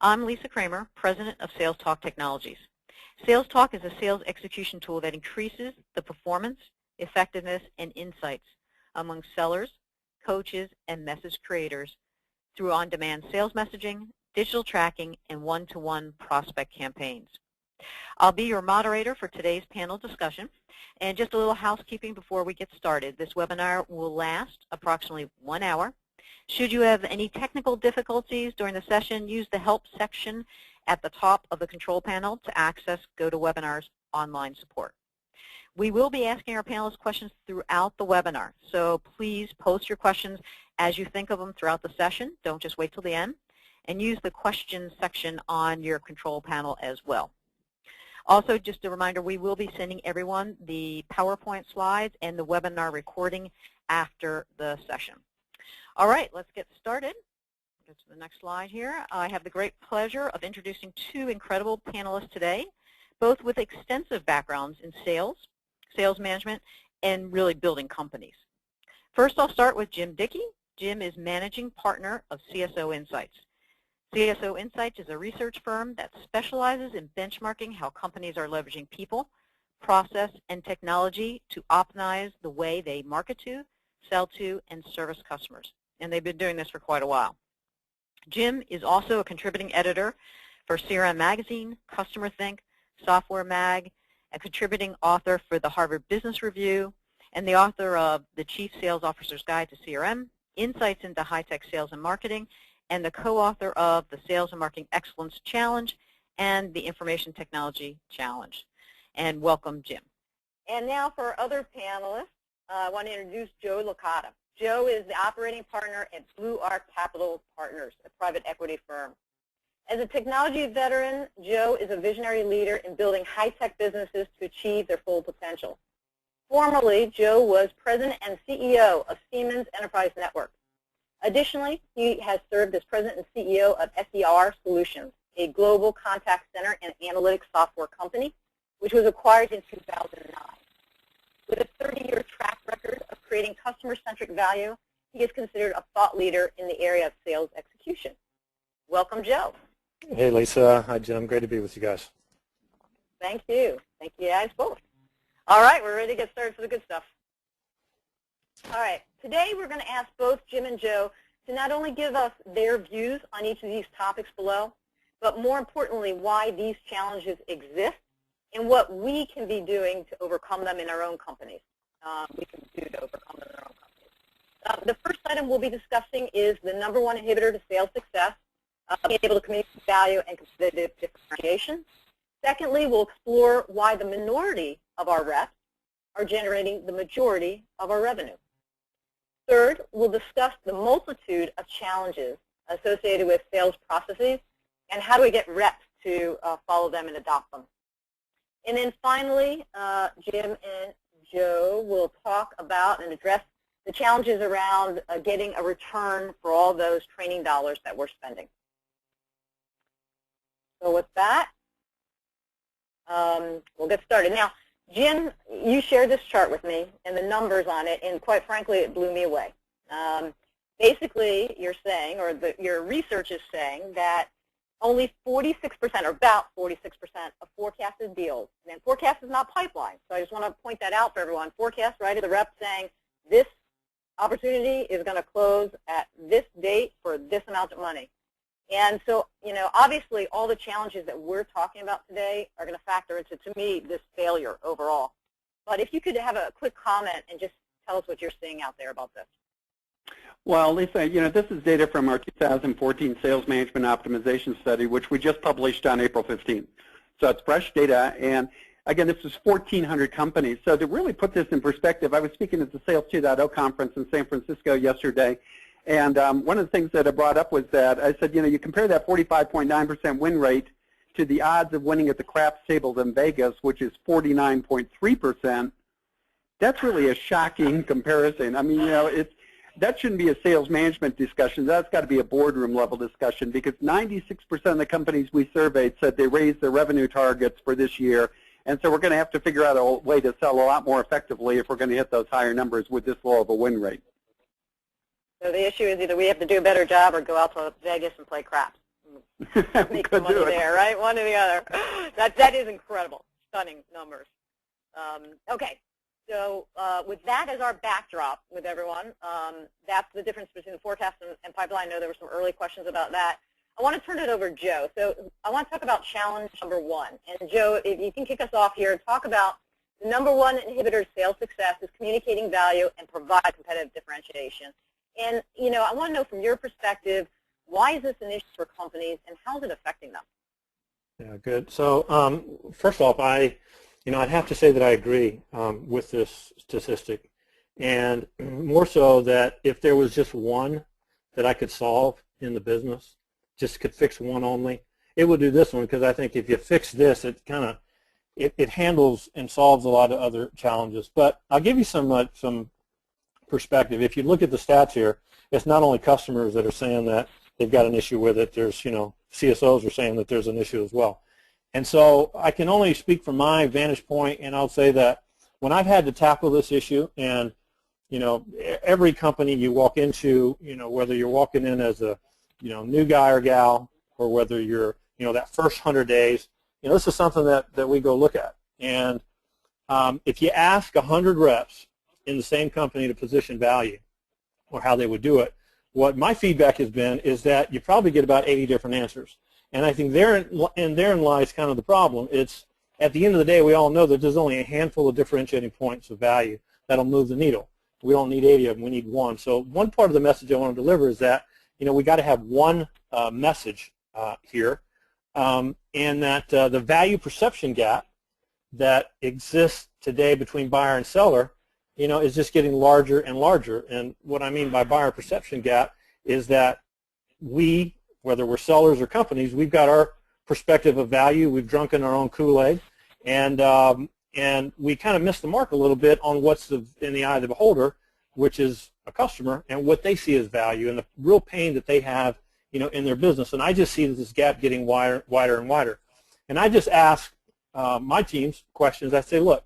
I'm Lisa Kramer, President of Sales Talk Technologies. Sales Talk is a sales execution tool that increases the performance, effectiveness, and insights among sellers, coaches, and message creators through on-demand sales messaging, digital tracking, and one-to-one prospect campaigns. I'll be your moderator for today's panel discussion. And just a little housekeeping before we get started. This webinar will last approximately 1 hour. Should you have any technical difficulties during the session, use the help section at the top of the control panel to access GoToWebinar's online support. We will be asking our panelists questions throughout the webinar, so please post your questions as you think of them throughout the session. Don't just wait till the end, and use the questions section on your control panel as well. Also, just a reminder, we will be sending everyone the PowerPoint slides and the webinar recording after the session. All right, let's get started. Go to the next slide here. I have the great pleasure of introducing two incredible panelists today, both with extensive backgrounds in sales, sales management, and really building companies. First, I'll start with Jim Dickie. Jim is Managing Partner of CSO Insights. CSO Insights is a research firm that specializes in benchmarking how companies are leveraging people, process, and technology to optimize the way they market to, sell to, and service customers. And they've been doing this for quite a while. Jim is also a contributing editor for CRM Magazine, Customer Think, Software Mag, a contributing author for the Harvard Business Review, and the author of The Chief Sales Officer's Guide to CRM, Insights into High-Tech Sales and Marketing, and the co-author of the Sales and Marketing Excellence Challenge and the Information Technology Challenge. And welcome, Jim. And now for our other panelists, I want to introduce Joe Licata. Joe is the operating partner at Blue Arc Capital Partners, a private equity firm. As a technology veteran, Joe is a visionary leader in building high-tech businesses to achieve their full potential. Formerly, Joe was president and CEO of Siemens Enterprise Network. Additionally, he has served as president and CEO of SER Solutions, a global contact center and analytics software company, which was acquired in 2009. With a 30-year track record of creating customer-centric value, he is considered a thought leader in the area of sales execution. Welcome, Joe. Hey, Lisa. Hi, Jim. Great to be with you guys. Thank you. Thank you guys both. All right, we're ready to get started for the good stuff. All right, today we're going to ask both Jim and Joe to not only give us their views on each of these topics below, but more importantly, why these challenges exist and what we can be doing to overcome them in our own companies. The first item we'll be discussing is the #1 inhibitor to sales success, being able to communicate value and competitive differentiation. Secondly, we'll explore why the minority of our reps are generating the majority of our revenue. Third, we'll discuss the multitude of challenges associated with sales processes and how do we get reps to follow them and adopt them. And then finally, Jim and Joe will talk about and address the challenges around getting a return for all those training dollars that we're spending. So with that, we'll get started. Now, Jim, you shared this chart with me and the numbers on it, and quite frankly, it blew me away. Basically, you're saying, or your research is saying, that only 46%, or about 46% of forecasted deals, and forecast is not pipeline, so I just want to point that out for everyone. Forecast, right, is the rep saying this opportunity is going to close at this date for this amount of money. And so, you know, obviously all the challenges that we're talking about today are going to factor into, to me, this failure overall. But if you could have a quick comment and just tell us what you're seeing out there about this. Well, Lisa, you know, this is data from our 2014 Sales Management Optimization Study, which we just published on April 15th. So it's fresh data, and again, this is 1,400 companies. So to really put this in perspective, I was speaking at the Sales 2.0 conference in San Francisco yesterday, and one of the things that I brought up was that I said, you know, you compare that 45.9% win rate to the odds of winning at the craps tables in Vegas, which is 49.3%. That's really a shocking comparison. I mean, you know, that shouldn't be a sales management discussion. That's got to be a boardroom level discussion, because 96% of the companies we surveyed said they raised their revenue targets for this year. And so we're going to have to figure out a way to sell a lot more effectively if we're going to hit those higher numbers with this low of a win rate. So the issue is either we have to do a better job or go out to Vegas and play craps. make some money there, right? One or the other. That is incredible, stunning numbers. Okay, so with that as our backdrop with everyone, that's the difference between the forecast and pipeline. I know there were some early questions about that. I want to turn it over to Joe. So I want to talk about challenge number one. And Joe, if you can kick us off here and talk about the number one inhibitor of sales success is communicating value and provide competitive differentiation. And, you know, I want to know from your perspective, why is this an issue for companies and how is it affecting them? Yeah, good. So first off, I'd have to say that I agree with this statistic, and more so that if there was just one that I could solve in the business, just could fix one only, it would do this one, because I think if you fix this, it kind of it handles and solves a lot of other challenges. But I'll give you some perspective. If you look at the stats here, it's not only customers that are saying that they've got an issue with it. There's, CSOs are saying that there's an issue as well. And so I can only speak from my vantage point, and I'll say that when I've had to tackle this issue, and every company you walk into, whether you're walking in as a new guy or gal, or whether you're that first 100 days, this is something that we go look at. And if you ask 100 reps in the same company to position value or how they would do it, what my feedback has been is that you probably get about 80 different answers. And I think therein lies kind of the problem. It's at the end of the day, we all know that there's only a handful of differentiating points of value that'll move the needle. We don't need 80 of them, we need one. So one part of the message I want to deliver is that we got to have one message here, and that the value perception gap that exists today between buyer and seller is just getting larger and larger. And what I mean by buyer perception gap is that we, whether we're sellers or companies, we've got our perspective of value. We've drunken our own Kool-Aid, and we kind of miss the mark a little bit on what's in the eye of the beholder, which is a customer, and what they see as value and the real pain that they have in their business. And I just see this gap getting wider and wider. And I just ask my teams questions. I say, look,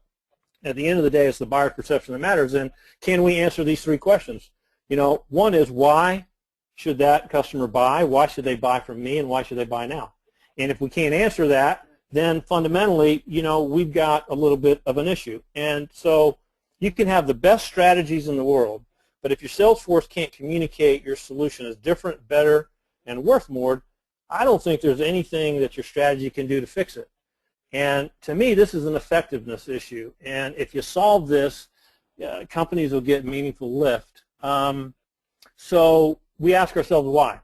at the end of the day, it's the buyer perception that matters, and can we answer these three questions? One is, why should that customer buy? Why should they buy from me, and why should they buy now? And if we can't answer that, then fundamentally, we've got a little bit of an issue. And so you can have the best strategies in the world, but if your sales force can't communicate your solution as different, better, and worth more, I don't think there's anything that your strategy can do to fix it. And to me, this is an effectiveness issue. And if you solve this, companies will get meaningful lift. So we ask ourselves why.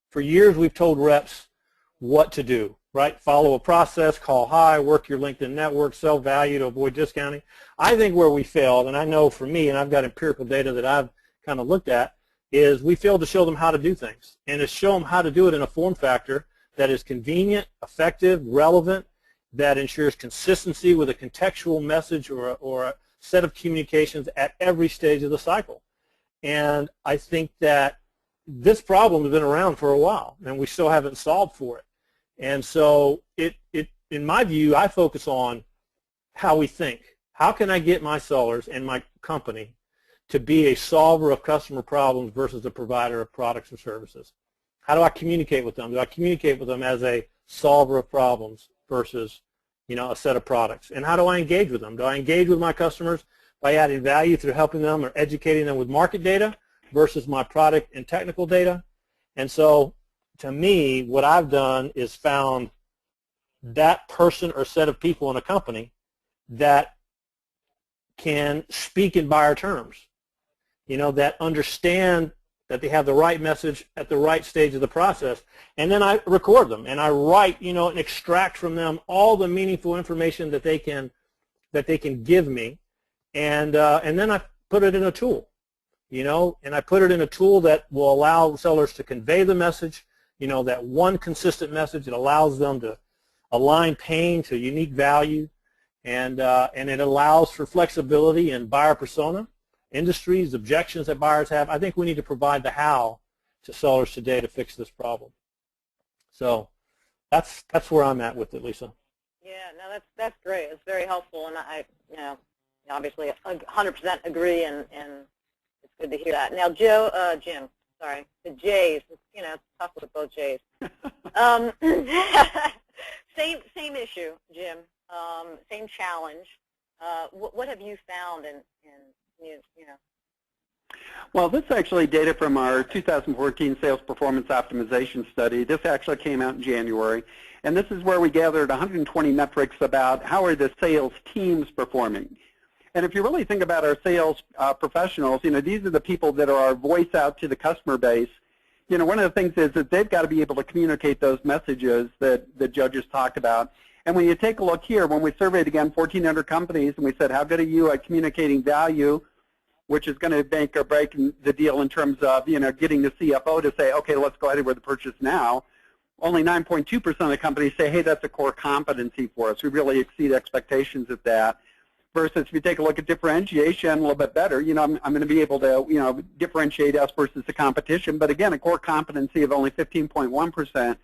For years we've told reps what to do, right? Follow a process, call high, work your LinkedIn network, sell value to avoid discounting. I think where we failed, and I know for me, and I've got empirical data that I've kind of looked at, is we failed to show them how to do things, and to show them how to do it in a form factor that is convenient, effective, relevant, that ensures consistency with a contextual message or a set of communications at every stage of the cycle. And I think that this problem has been around for a while, and we still haven't solved for it. And so in my view, I focus on how we think. How can I get my sellers and my company to be a solver of customer problems versus a provider of products and services? How do I communicate with them? Do I communicate with them as a solver of problems versus, a set of products? And how do I engage with them? Do I engage with my customers by adding value through helping them or educating them with market data versus my product and technical data? And so, to me, what I've done is found that person or set of people in a company that can speak in buyer terms, that understand that they have the right message at the right stage of the process. And then I record them, and I write, and extract from them all the meaningful information that they can give me, and then I put it in a tool, and I put it in a tool that will allow sellers to convey the message, that one consistent message. It allows them to align pain to unique value, and it allows for flexibility in buyer persona, industries, objections that buyers have. I think we need to provide the how to sellers today to fix this problem. So that's where I'm at with it, Lisa. Yeah, no, that's great. It's very helpful, and I obviously 100% agree, and it's good to hear that. Now, Jim, sorry, the J's. You know, it's tough with both J's. Same issue, Jim. Same challenge. What have you found in you know? Well, this is actually data from our 2014 Sales Performance Optimization Study. This actually came out in January. And this is where we gathered 120 metrics about how are the sales teams performing. And if you really think about our sales professionals, you know, these are the people that are our voice out to the customer base. You know, one of the things is that they've got to be able to communicate those messages that the judges talked about. And when you take a look here, when we surveyed, again, 1,400 companies, and we said, how good are you at communicating value, which is going to make or break the deal in terms of, you know, getting the CFO to say, okay, let's go ahead with the purchase now. Only 9.2% of the companies say, hey, that's a core competency for us. We really exceed expectations at that. Versus if you take a look at differentiation, a little bit better, you know, I'm going to be able to, you know, differentiate us versus the competition. But again, a core competency of only 15.1%.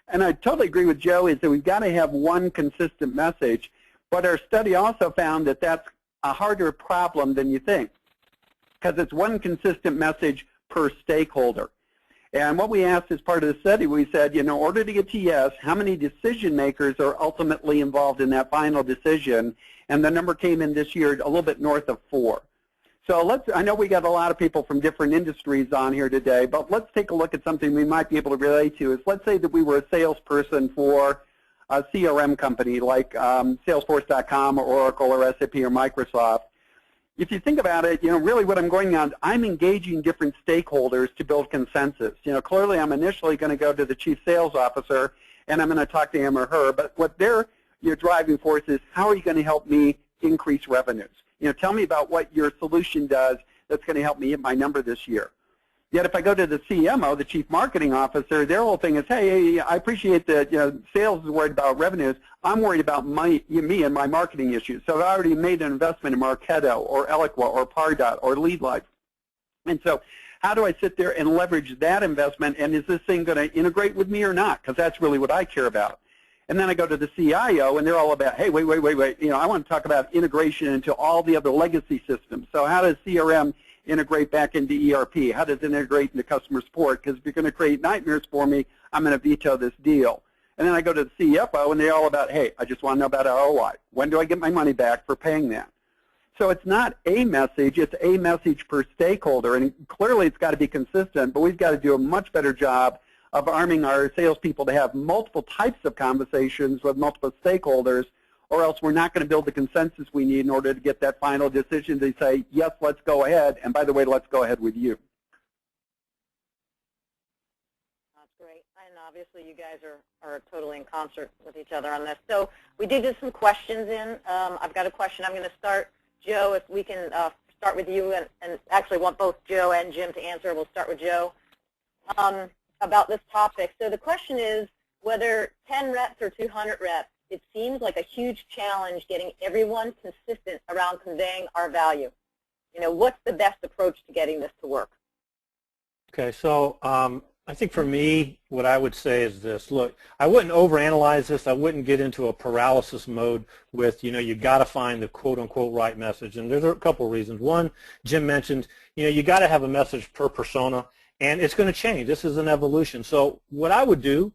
And I totally agree with Joe is that we've got to have one consistent message. But our study also found that that's a harder problem than you think, because it's one consistent message per stakeholder. And what we asked as part of the study, we said, you know, in order to get to yes, how many decision makers are ultimately involved in that final decision? And the number came in this year a little bit north of 4. So I know we got a lot of people from different industries on here today, but let's take a look at something we might be able to relate to. Is let's say that we were a salesperson for a CRM company like Salesforce.com or Oracle or SAP or Microsoft. If you think about it, you know, really what I'm going on, I'm engaging different stakeholders to build consensus. You know, clearly I'm initially going to go to the chief sales officer and I'm going to talk to him or her, but what their driving force is, how are you going to help me increase revenues? You know, tell me about what your solution does that's going to help me hit my number this year. Yet if I go to the CMO, the chief marketing officer, their whole thing is, hey, I appreciate that, you know, sales is worried about revenues. I'm worried about me and my marketing issues. So I already made an investment in Marketo or Eloqua or Pardot or LeadLife. And so how do I sit there and leverage that investment, and is this thing going to integrate with me or not? Because that's really what I care about. And then I go to the CIO, and they're all about, hey, wait. You know, I want to talk about integration into all the other legacy systems. So how does CRM integrate back into ERP? How does it integrate into customer support? Because if you're going to create nightmares for me, I'm going to veto this deal. And then I go to the CFO, and they're all about, hey, I just want to know about ROI. When do I get my money back for paying that? So it's not a message, it's a message per stakeholder. And clearly it's got to be consistent, but we've got to do a much better job of arming our salespeople to have multiple types of conversations with multiple stakeholders, or else we're not going to build the consensus we need in order to get that final decision to say, yes, let's go ahead, and by the way, let's go ahead with you. That's great. And obviously you guys are totally in concert with each other on this. So we did get some questions in. I've got a question. I'm going to start, Joe, if we can start with you, and actually want both Joe and Jim to answer. We'll start with Joe. About this topic. So the question is whether 10 reps or 200 reps, it seems like a huge challenge getting everyone consistent around conveying our value. You know, what's the best approach to getting this to work? Okay, so I think for me, what I would say is this. Look, I wouldn't overanalyze this. I wouldn't get into a paralysis mode with, you know, you got to find the quote-unquote right message. And there's a couple of reasons. One, Jim mentioned, you know, you got to have a message per persona. And it's going to change. This is an evolution. So what I would do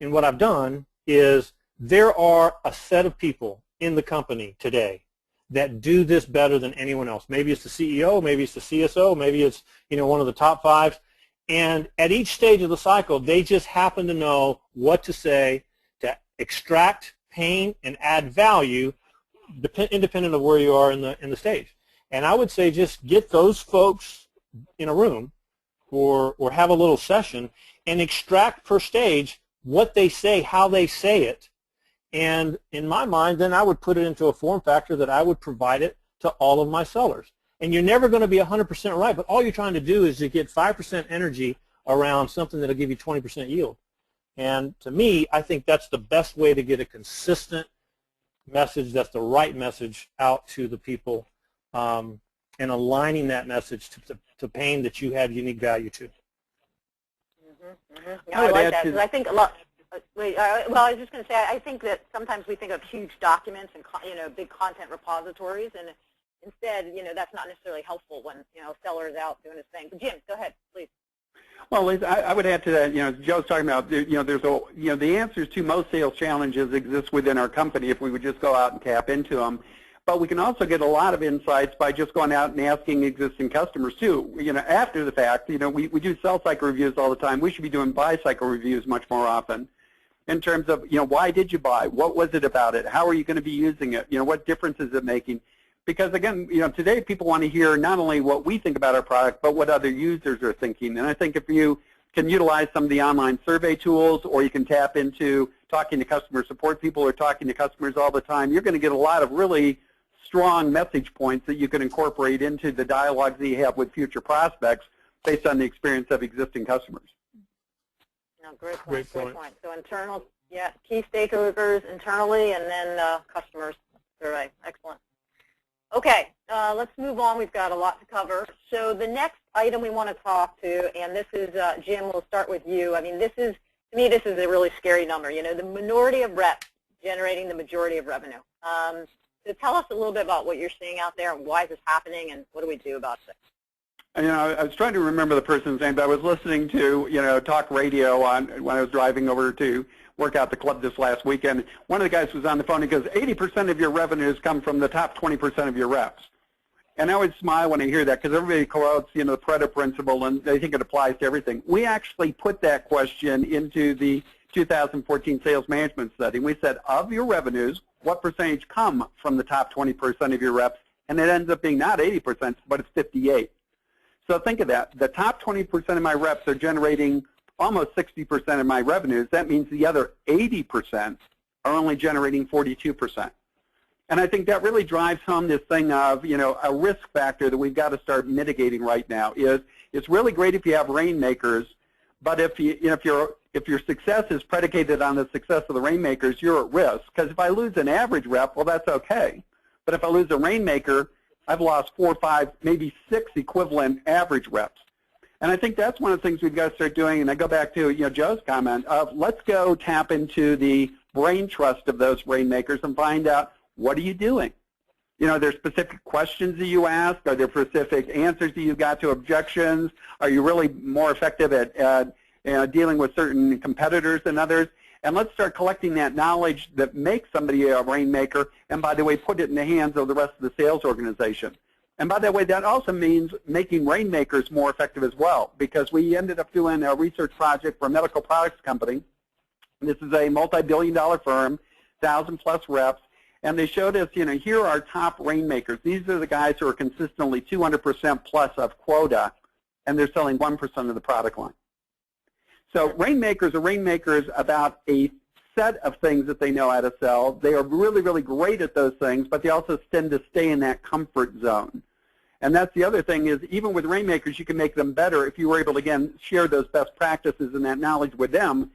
and what I've done is there are a set of people in the company today that do this better than anyone else. Maybe it's the CEO, maybe it's the CSO, maybe it's, you know, one of the top 5. And at each stage of the cycle, they just happen to know what to say to extract pain and add value independent of where you are in the stage. And I would say just get those folks in a room or have a little session and extract per stage what they say, how they say it. And in my mind, then I would put it into a form factor that I would provide it to all of my sellers. And you're never going to be 100% right, but all you're trying to do is to get 5% energy around something that will give you 20% yield. And to me, I think that's the best way to get a consistent message that's the right message out to the people, and aligning that message to pain that you have unique value to. Yeah, I like that, because I think a lot. Well, I was just going to say, I think that sometimes we think of huge documents and, you know, big content repositories, and instead, you know, that's not necessarily helpful when, you know, a seller is out doing his thing. Jim, go ahead, please. Well, Liz, I would add to that. Joe's talking about. The answers to most sales challenges exist within our company if we would just go out and tap into them. But we can also get a lot of insights by just going out and asking existing customers too. After the fact, we do sell cycle reviews all the time. We should be doing buy cycle reviews much more often. In terms of, why did you buy? What was it about it? How are you going to be using it? What difference is it making? Because again, today people want to hear not only what we think about our product, but what other users are thinking. And I think if you can utilize some of the online survey tools, or you can tap into talking to customer support people or talking to customers all the time, you're going to get a lot of really strong message points that you can incorporate into the dialogues that you have with future prospects based on the experience of existing customers. No, great point. So internal, key stakeholders internally, and then customers survey. Excellent. Okay, let's move on. We've got a lot to cover. So the next item we want to talk to, and this is, Jim, we'll start with you. I mean, to me, this is a really scary number. The minority of reps generating the majority of revenue. So tell us a little bit about what you're seeing out there and why is this happening and what do we do about this? I was trying to remember the person's name, but I was listening to, talk radio when I was driving over to work out the club this last weekend. One of the guys was on the phone. He goes, 80% of your revenues come from the top 20% of your reps. And I always smile when I hear that because everybody quotes, the Pareto principle, and they think it applies to everything. We actually put that question into the 2014 sales management study. We said, of your revenues, what percentage come from the top 20% of your reps? And it ends up being not 80%, but it's 58. So think of that. The top 20% of my reps are generating almost 60% of my revenues. That means the other 80% are only generating 42%. And I think that really drives home this thing of, a risk factor that we've got to start mitigating right now. It's really great if you have rainmakers, but if your success is predicated on the success of the rainmakers, you're at risk. Because if I lose an average rep, well, that's okay. But if I lose a rainmaker, I've lost 4, 5, maybe 6 equivalent average reps. And I think that's one of the things we've got to start doing. And I go back to Joe's comment of let's go tap into the brain trust of those rainmakers and find out, what are you doing? There's specific questions that you ask. Are there specific answers that you've got to objections? Are you really more effective at dealing with certain competitors than others? And let's start collecting that knowledge that makes somebody a rainmaker, and by the way, put it in the hands of the rest of the sales organization. And by the way, that also means making rainmakers more effective as well, because we ended up doing a research project for a medical products company. This is a multi-billion-dollar firm, 1,000+ reps, and they showed us, here are our top rainmakers. These are the guys who are consistently 200% plus of quota, and they're selling 1% of the product line. So rainmakers are rainmakers about a set of things that they know how to sell. They are really, really great at those things, but they also tend to stay in that comfort zone. And that's the other thing is, even with rainmakers, you can make them better if you were able to, again, share those best practices and that knowledge with them.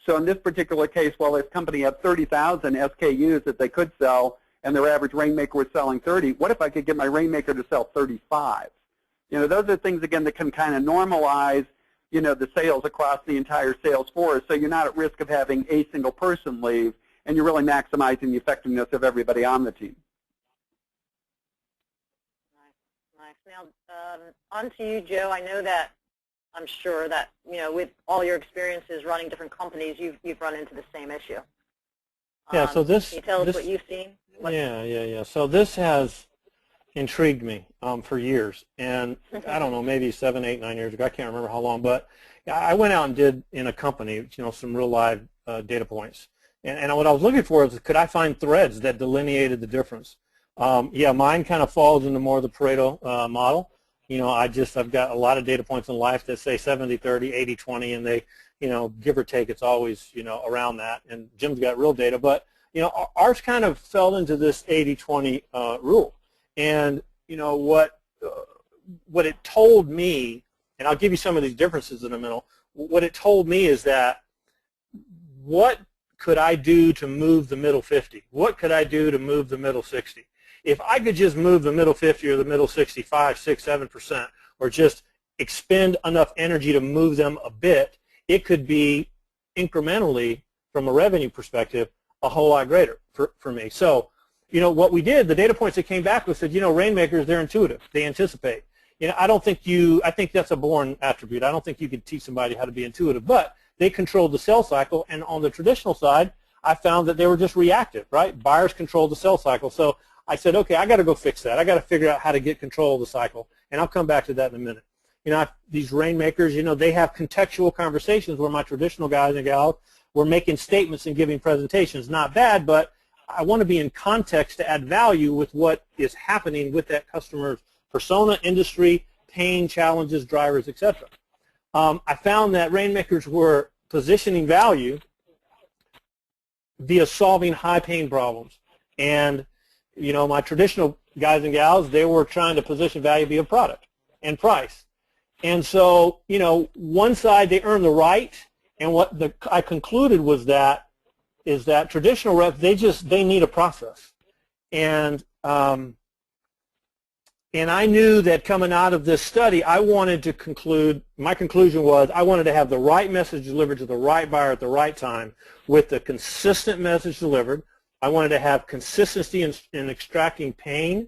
So in this particular case, while this company had 30,000 SKUs that they could sell, and their average rainmaker was selling 30, what if I could get my rainmaker to sell 35? Those are things, again, that can kind of normalize the sales across the entire sales force, so you're not at risk of having a single person leave, and you're really maximizing the effectiveness of everybody on the team. Nice. Now, on to you, Joe. I know that, I'm sure that, with all your experiences running different companies, you've run into the same issue. Yeah, so this... Can you tell us what you've seen? Yeah. So this has intrigued me for years, and I don't know, maybe 7, 8, 9 years ago, I can't remember how long, but I went out and did in a company, some real live data points, and what I was looking for is, could I find threads that delineated the difference? Mine kind of falls into more of the Pareto model. I've got a lot of data points in life that say 70-30, 80-20, and they, give or take, it's always, around that, and Jim's got real data, but, ours kind of fell into this 80-20 rule. And what it told me, and I'll give you some of these differences in a minute, what it told me is that, what could I do to move the middle 50? What could I do to move the middle 60? If I could just move the middle 50 or the middle 65, 6, 7%, or just expend enough energy to move them a bit, it could be incrementally, from a revenue perspective, a whole lot greater for me. So, what we did, the data points that came back with said, rainmakers, they're intuitive. They anticipate. I don't think I think that's a born attribute. I don't think you could teach somebody how to be intuitive, but they controlled the sales cycle, and on the traditional side, I found that they were just reactive, right? Buyers controlled the sales cycle. So I said, okay, I got to go fix that. I got to figure out how to get control of the cycle, and I'll come back to that in a minute. These rainmakers, they have contextual conversations where my traditional guys and gals were making statements and giving presentations. Not bad, but I want to be in context to add value with what is happening with that customer's persona, industry, pain, challenges, drivers, etc. I found that rainmakers were positioning value via solving high pain problems. And, my traditional guys and gals, they were trying to position value via product and price. And so, one side, they earn the right, and what I concluded was that traditional reps, they need a process. And I knew that coming out of this study, I wanted to conclude, my conclusion was I wanted to have the right message delivered to the right buyer at the right time with the consistent message delivered. I wanted to have consistency in extracting pain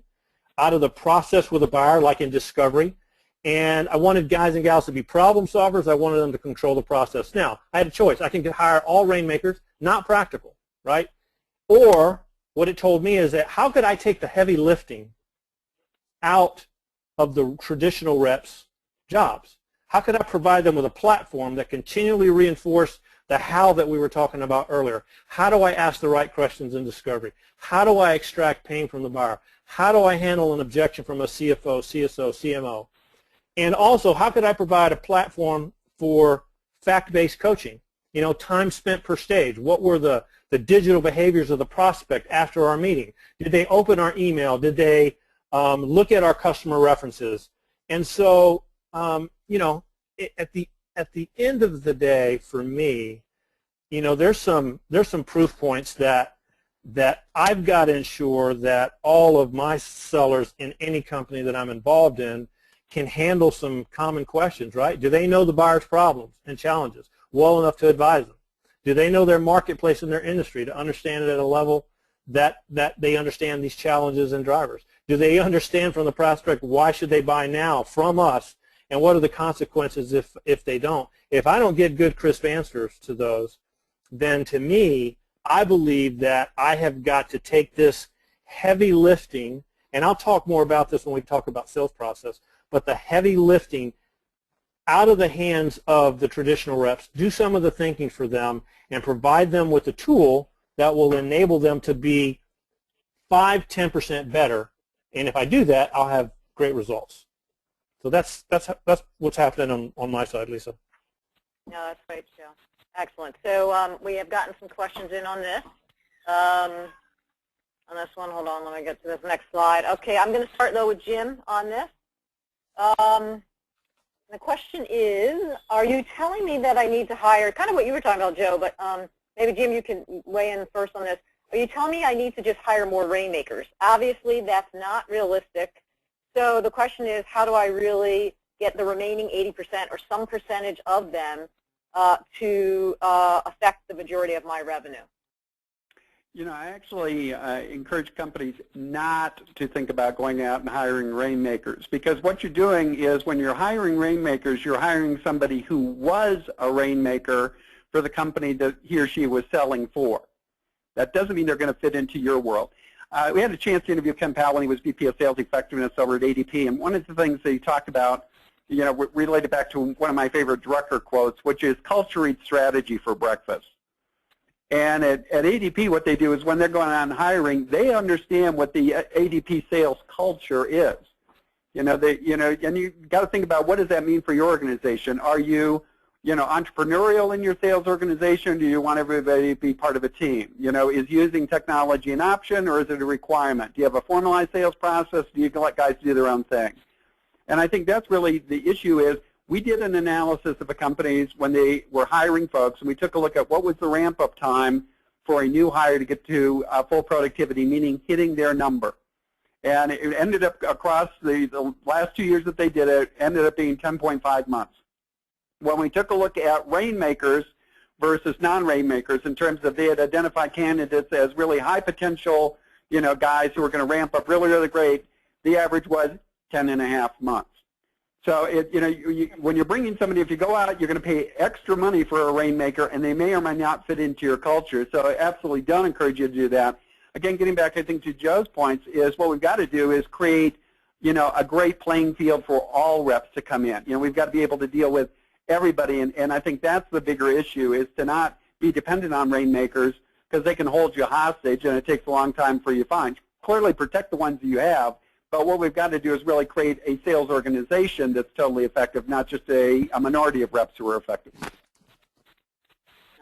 out of the process with a buyer, like in discovery. And I wanted guys and gals to be problem solvers. I wanted them to control the process. Now, I had a choice. I can hire all rainmakers, not practical, right? Or what it told me is that how could I take the heavy lifting out of the traditional reps' jobs? How could I provide them with a platform that continually reinforced the how that we were talking about earlier? How do I ask the right questions in discovery? How do I extract pain from the buyer? How do I handle an objection from a CFO, CSO, CMO? And also, how could I provide a platform for fact-based coaching? Time spent per stage. What were the digital behaviors of the prospect after our meeting? Did they open our email? Did they look at our customer references? And so, at the end of the day, for me, there's some proof points that I've got to ensure that all of my sellers in any company that I'm involved in can handle some common questions, right? Do they know the buyer's problems and challenges well enough to advise them? Do they know their marketplace and their industry to understand it at a level that they understand these challenges and drivers? Do they understand from the prospect why should they buy now from us, and what are the consequences if they don't? If I don't get good, crisp answers to those, then to me, I believe that I have got to take this heavy lifting, and I'll talk more about this when we talk about sales process, but the heavy lifting out of the hands of the traditional reps, do some of the thinking for them, and provide them with a tool that will enable them to be 5–10% better. And if I do that, I'll have great results. So that's what's happening on my side, Lisa. No, that's great, Joe. Excellent. So we have gotten some questions in on this. On this one, hold on, let me get to this next slide. Okay, I'm going to start, though, with Jim on this. The question is, are you telling me that I need to hire, kind of what you were talking about, Joe, but maybe, Jim, you can weigh in first on this. Are you telling me I need to just hire more rainmakers? Obviously, that's not realistic. So the question is, how do I really get the remaining 80% or some percentage of them to affect the majority of my revenue? I actually encourage companies not to think about going out and hiring rainmakers, because what you're doing is when you're hiring rainmakers, you're hiring somebody who was a rainmaker for the company that he or she was selling for. That doesn't mean they're going to fit into your world. We had a chance to interview Ken Powell when he was VP of Sales Effectiveness over at ADP, and one of the things that he talked about, related back to one of my favorite Drucker quotes, which is culture eats strategy for breakfast. And at ADP, what they do is when they're going on hiring, they understand what the ADP sales culture is. And you got to think about, what does that mean for your organization? Are you, entrepreneurial in your sales organization? Do you want everybody to be part of a team? Is using technology an option, or is it a requirement? Do you have a formalized sales process? Do you let guys do their own thing? And I think that's really the issue. Is we did an analysis of the companies when they were hiring folks, and we took a look at what was the ramp-up time for a new hire to get to full productivity, meaning hitting their number. And it ended up across the last 2 years that they did it, ended up being 10.5 months. When we took a look at rainmakers versus non-rainmakers, in terms of they had identified candidates as really high potential, guys who were going to ramp up really, really great, the average was 10.5 months. So when you're bringing somebody, if you go out, you're going to pay extra money for a rainmaker, and they may or may not fit into your culture. So I absolutely don't encourage you to do that. Again, getting back, I think, to Joe's points, is what we've got to do is create, a great playing field for all reps to come in. We've got to be able to deal with everybody, and I think that's the bigger issue, is to not be dependent on rainmakers, because they can hold you hostage, and it takes a long time for you to find. Clearly protect the ones that you have, but what we've got to do is really create a sales organization that's totally effective, not just a minority of reps who are effective.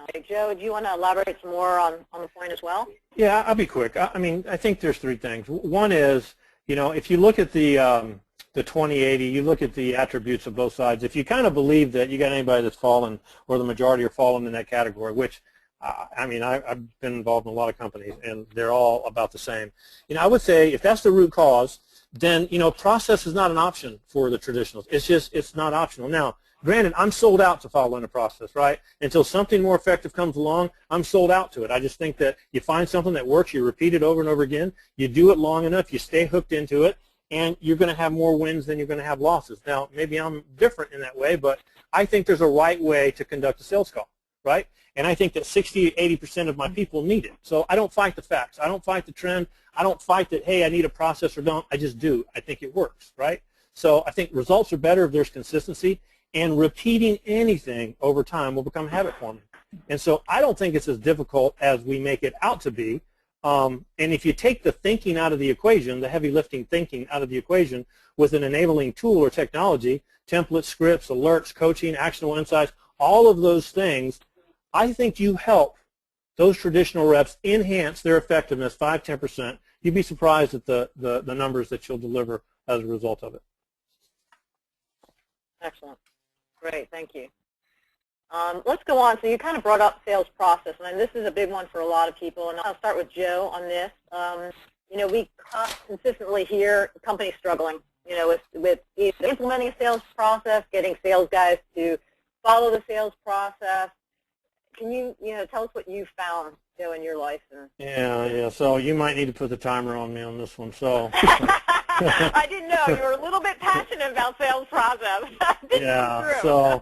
Okay, Joe, do you want to elaborate some more on the point as well? Yeah, I'll be quick. I think there's three things. One is, if you look at the 2080, you look at the attributes of both sides. If you kind of believe that you got anybody that's fallen, or the majority are fallen in that category, which I've been involved in a lot of companies, and they're all about the same. I would say if that's the root cause, then process is not an option for the traditionals. It's not optional. Now, granted, I'm sold out to following a process, right? Until something more effective comes along, I'm sold out to it. I just think that you find something that works, you repeat it over and over again, you do it long enough, you stay hooked into it, and you're going to have more wins than you're going to have losses. Now, maybe I'm different in that way, but I think there's a right way to conduct a sales call, right? And I think that 60 to 80% of my people need it. So I don't fight the facts. I don't fight the trend. I don't fight that, hey, I need a process or don't. I just do. I think it works, right? So I think results are better if there's consistency, and repeating anything over time will become habit forming. And so I don't think it's as difficult as we make it out to be. And if you take the thinking out of the equation, the heavy lifting thinking out of the equation with an enabling tool or technology, templates, scripts, alerts, coaching, actionable insights, all of those things, I think you help those traditional reps enhance their effectiveness 5–10%. You'd be surprised at the numbers that you'll deliver as a result of it. Excellent. Great. Thank you. Let's go on. So you kind of brought up sales process, and this is a big one for a lot of people. And I'll start with Joe on this. We consistently hear companies struggling, with either implementing a sales process, getting sales guys to follow the sales process. Can you, tell us what you found, Joe, in your life? Yeah. So you might need to put the timer on me on this one. So. I didn't know. You were a little bit passionate about sales process. Yeah. So,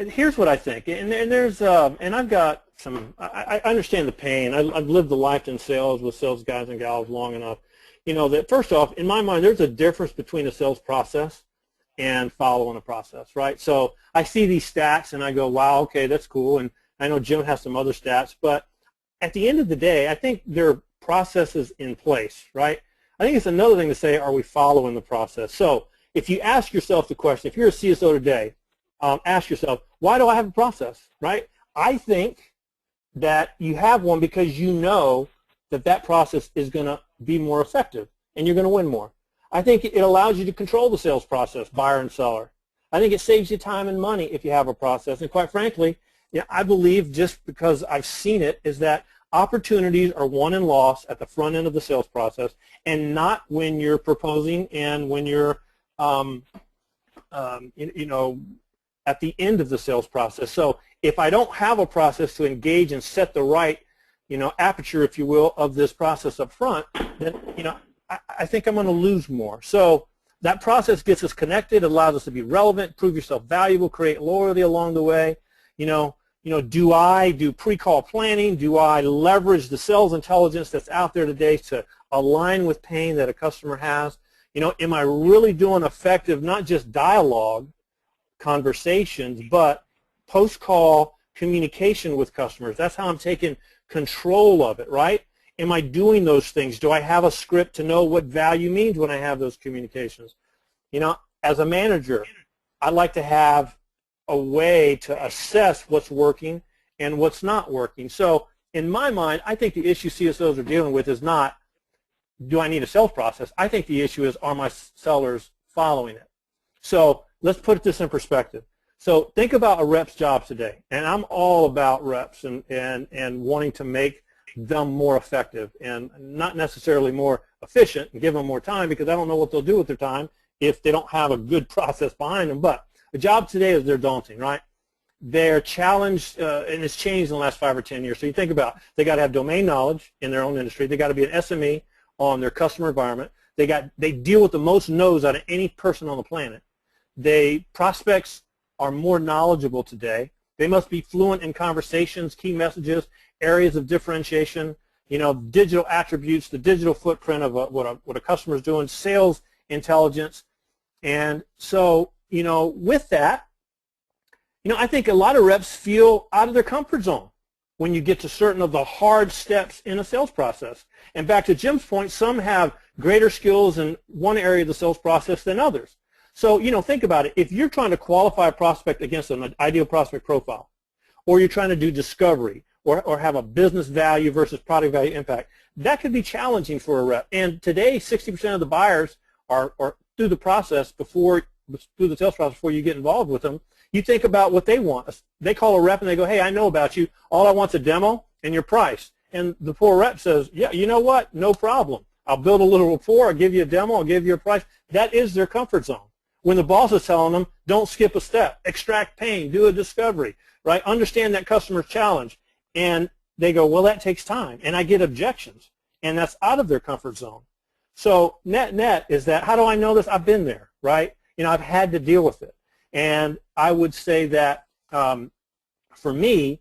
here's what I think, and there's, and I've got some. I understand the pain. I've lived the life in sales with sales guys and gals long enough. That first off, in my mind, there's a difference between a sales process and following a process, right? So I see these stats and I go, wow, okay, that's cool. And I know Jim has some other stats, but at the end of the day, I think there are processes in place, right? I think it's another thing to say, are we following the process? So if you ask yourself the question, if you're a CSO today, ask yourself, why do I have a process, right? I think that you have one because you know that process is going to be more effective and you're going to win more. I think it allows you to control the sales process, buyer and seller. I think it saves you time and money if you have a process. And quite frankly, I believe, just because I've seen it, is that opportunities are won and lost at the front end of the sales process, and not when you're proposing and when you're, at the end of the sales process. So if I don't have a process to engage and set the right, aperture, if you will, of this process up front, then, I think I'm going to lose more. So that process gets us connected, allows us to be relevant, prove yourself valuable, create loyalty along the way. Do I do pre-call planning? Do I leverage the sales intelligence that's out there today to align with pain that a customer has? Am I really doing effective, not just dialogue conversations, but post-call communication with customers? That's how I'm taking control of it, right? Am I doing those things? Do I have a script to know what value means when I have those communications? As a manager, I like to have a way to assess what's working and what's not working. So in my mind, I think the issue CSOs are dealing with is not, do I need a sales process? I think the issue is, are my sellers following it? So let's put this in perspective. So think about a rep's job today, and I'm all about reps and wanting to make them more effective and not necessarily more efficient and give them more time, because I don't know what they'll do with their time if they don't have a good process behind them. But the job today is they're daunting, right? They're challenged, and it's changed in the last 5 or 10 years. So you think about, they got to have domain knowledge in their own industry. They got to be an SME on their customer environment. They deal with the most no's out of any person on the planet. Prospects are more knowledgeable today. They must be fluent in conversations, key messages, areas of differentiation, digital attributes, the digital footprint of what a customer is doing, sales intelligence. And so, with that, I think a lot of reps feel out of their comfort zone when you get to certain of the hard steps in a sales process. And back to Jim's point, some have greater skills in one area of the sales process than others. So, think about it. If you're trying to qualify a prospect against an ideal prospect profile, or you're trying to do discovery, or have a business value versus product value impact, that could be challenging for a rep. And today, 60% of the buyers are through the process through the sales process before you get involved with them. You think about what they want. They call a rep and they go, hey, I know about you. All I want is a demo and your price. And the poor rep says, yeah, you know what? No problem. I'll build a little rapport. I'll give you a demo. I'll give you a price. That is their comfort zone. When the boss is telling them, don't skip a step, extract pain, do a discovery, right? Understand that customer's challenge. And they go, well, that takes time. And I get objections. And that's out of their comfort zone. So net is that, how do I know this? I've been there, right? I've had to deal with it. And I would say that for me,